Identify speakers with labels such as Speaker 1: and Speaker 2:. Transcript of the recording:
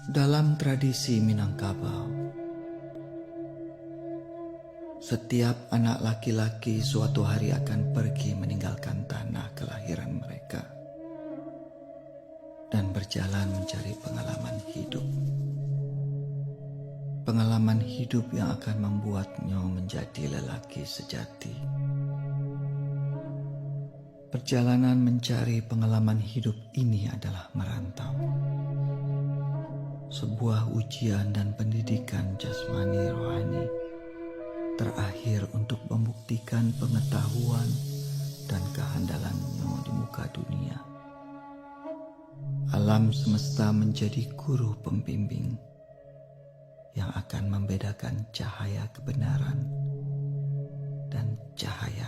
Speaker 1: Dalam tradisi Minangkabau, setiap anak laki-laki suatu hari akan pergi meninggalkan tanah kelahiran mereka dan berjalan mencari pengalaman hidup. Pengalaman hidup yang akan membuatnya menjadi lelaki sejati. Perjalanan mencari pengalaman hidup ini adalah merantau. Sebuah ujian dan pendidikan jasmani rohani terakhir untuk membuktikan pengetahuan dan kehandalannya di muka dunia. Alam semesta menjadi guru pembimbing yang akan membedakan cahaya kebenaran dan cahaya